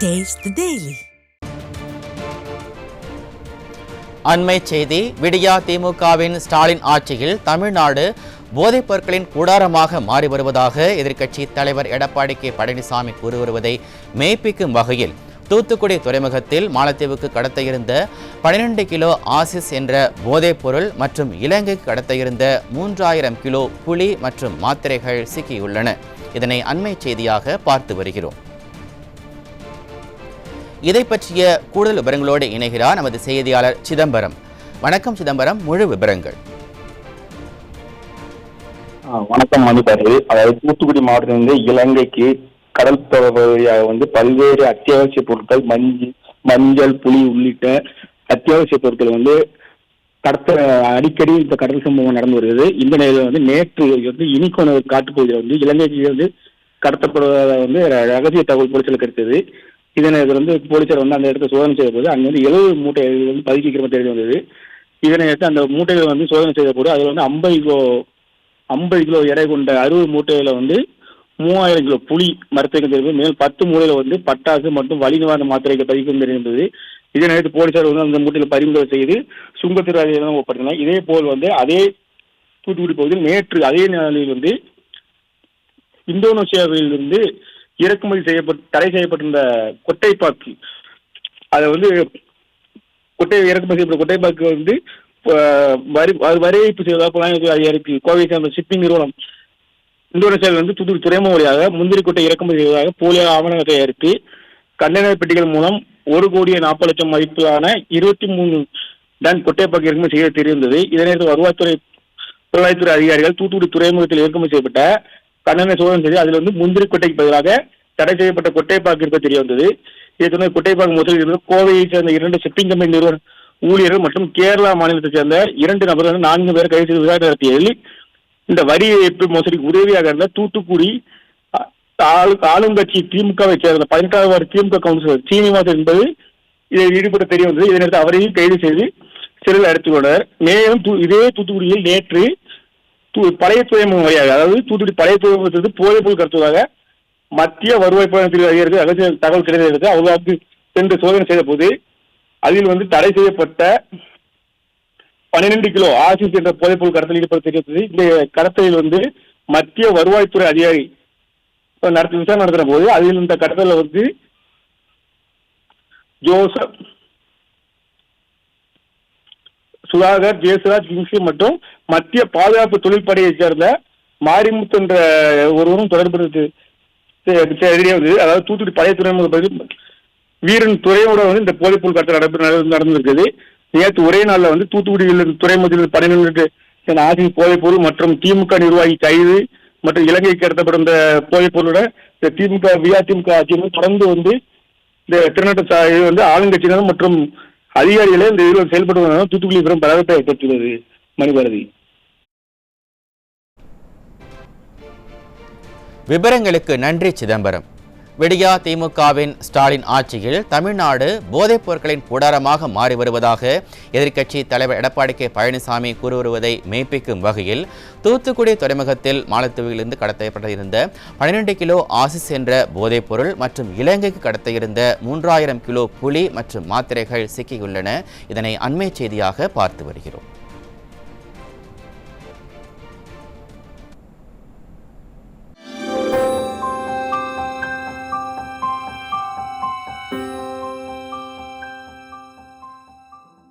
Taste the Daily. அண்மை செய்தி. விடியா திமுகவின் ஸ்டாலின் ஆட்சியில் தமிழ்நாடு போதைப் பொருட்களின் கூடாரமாக மாறி வருவதாக எதிர்க்கட்சி தலைவர் எடப்பாடி கே பழனிசாமி கூறி வருவதை மெய்ப்பிக்கும் வகையில் தூத்துக்குடி துறைமுகத்தில் மாலத்தீவுக்கு கடத்த இருந்த 12 கிலோ ஆசிஸ் என்ற போதைப் பொருள் மற்றும் இலங்கைக்கு கடத்த இருந்த 3000 கிலோ புளி மற்றும் மாத்திரைகள் சிக்கியுள்ளன. இதனை அண்மை செய்தியாக பார்த்து வருகிறோம். இதை பற்றிய கூடுதல் விவரங்களோடு இணைகிறார் நமது செய்தியாளர் சிதம்பரம். வணக்கம் சிதம்பரம், முழு விவரங்கள். வணக்கம் மணிபாரு. அதாவது தூத்துக்குடி மாவட்டத்திலிருந்து இலங்கைக்கு கடல் பகுதியாக பல்வேறு அத்தியாவசிய பொருட்கள் மஞ்சள், புளி உள்ளிட்ட அத்தியாவசிய பொருட்கள் கடத்த அடிக்கடி இந்த கடல் சம்பவம் நடந்து வருகிறது. இந்த நிலையில் நேற்று இனிக்கோன காட்டுப்பகுதியில் இலங்கைக்கு கடத்தப்படுவதாக ரகசிய தகவல் போலீசார் கிடைத்தது. இதனை போலீசார் அந்த இடத்த சோதனை செய்த போது அங்கே 70 மூட்டைகள் பதுக்கிக்கிற மாதிரி தெரிய வந்தது. இதனை அந்த மூட்டைகள் சோதனை செய்த போது அதில் 50 கிலோ எடை கொண்ட 60 மூட்டைகளை 3000 கிலோ புளி மரத்தைகள் தெரியும். மேல் 10 மூட்டையில பட்டாசு மற்றும் வலி நிவாரண மாத்திரைகள் பதிக்கும் தெரிந்தது. இதனை போலீசார் அந்த மூட்டையில் பறிமுதல் செய்து சுங்கத்துறை அதிகாரிகள் ஒப்படைத்தனர். இதே போல் அதே தூத்துக்குடி பகுதியில் நேற்று அதே நாளில் இந்தோனேசியாவில் இறக்குமதி தடை செய்யப்பட்டிருந்த கொட்டைப்பாக்கு, அதை இறக்குமதி செய்யப்பட்ட கொட்டைப்பாக்கு வரி ஏய்ப்பு செய்வதாக அதிகாரிக்கு கோவை சேர்ந்த ஷிப்பிங் நிறுவனம் இந்தோனேசியாவில் தூத்துக்குடி துறைமுக வழியாக முந்திரி கொட்டை இறக்குமதி செய்வதாக போலியாக ஆவணங்கள் தயாரித்து கண்டெய்னர் பெட்டிகள் மூலம் 1,40,00,000 மதிப்பிலான 23 டன் கொட்டைப்பாக்கு இறக்குமதி செய்ய தெரிந்தது. இதனையடுத்து வருவாய்த்துறை அதிகாரிகள் தூத்துக்குடி துறைமுகத்தில் இறக்குமதி செய்யப்பட்ட கண்டெய்னர் சோதனை செய்து அதில் முந்திரி கொட்டைக்கு பதிலாக தடை செய்யப்பட்ட கொட்டைப்பாக்கு இருக்க தெரிய வந்தது. இதை கொட்டைப்பாக்கு மோசடி கோவையை சேர்ந்த 2 ஷிப்பிங் கம்பெனி நிறுவன ஊழியர்கள் மற்றும் கேரளா மாநிலத்தைச் சேர்ந்த 2 நபர்கள் 4 பேர் கைது செய்து விசாரணை நடத்தியதில் இந்த வரி ஏய்ப்பு மோசடிக்கு உதவியாக இருந்த தூத்துக்குடி ஆளுங்கட்சி திமுகவை சேர்ந்த 18வது வார்டு திமுக கவுன்சிலர் சீனிவாசன் என்பது இதில் ஈடுபட தெரிய வந்தது. இதனையடுத்து அவரையும் கைது செய்து சிறையில் அடைத்துக் கொண்டனர். மேலும் இதே தூத்துக்குடியில் நேற்று பழைய துறைமுகம் வழியாக, அதாவது தூத்துக்குடி பழைய துறைமுகத்திற்கு போதைப்பொருள் கடத்துவதாக மத்திய வருவாய் பிரிவு அதிகாரிகள் ரகசிய தகவல் கிடைத்தது. அவர்களுக்கு சென்று சோதனை செய்த போது அதில் தடை செய்யப்பட்ட 12 கிலோ ஆசிஸ் என்ற போதைப்பொருள் கடத்தல் ஈடுபட தெரிவித்தது. இந்த கடத்தலில் மத்திய வருவாய்த்துறை அதிகாரி விசாரணை நடத்தின போது அதில் இந்த கடத்தல ஜோசப், சுதாகர், ஜெயசுராஜ், கிங்ஸ்லி மற்றும் மத்திய பாதுகாப்பு தொழில்படையை சேர்ந்த மாரிமுத்து என்ற ஒருவரும் தொடர்பு தெரிய வந்தது. அதாவது தூத்துக்குடி பழைய துறைமுக வீரன் துறையோட இந்த போதைப்பொருள் கடத்தல் நடந்திருக்கிறது. நேற்று ஒரே நாளில் தூத்துக்குடியில் துறைமுகத்தில் 12 ஆசிஸ் போதைப்பொருள் மற்றும் திமுக நிர்வாகி கைது மற்றும் இலங்கைக்கு கடத்தப்படும் இந்த போதைப்பொருளோட திமுக அதிமுக ஆட்சியினர் தொடர்ந்து இந்த திருநட்ட ஆளுங்கட்சியினர் மற்றும் அதிகாரிகளே இந்த இருவர் செயல்பட்டு தூத்துக்குடி பெரும் பரவத்தை ஏற்பட்டுள்ளது. மணிபாரதி. விவரங்களுக்கு நன்றி சிதம்பரம். விடியா திமுகவின் ஸ்டாலின் ஆட்சியில் தமிழ்நாடு போதைப் பொருட்களின் கூடாரமாக மாறி வருவதாக எதிர்க்கட்சி தலைவர் எடப்பாடி கே பழனிசாமி கூறி வருவதை மெய்ப்பிக்கும் வகையில் தூத்துக்குடி துறைமுகத்தில் மாலத்தீவிலிருந்து கடத்தப்பட இருந்த 12 கிலோ ஆசிஸ் என்ற போதைப் பொருள் மற்றும் இலங்கைக்கு கடத்த இருந்த 3000 கிலோ புளி மற்றும் மாத்திரைகள் சிக்கியுள்ளன. இதனை அண்மை செய்தியாக பார்த்து வருகிறோம்.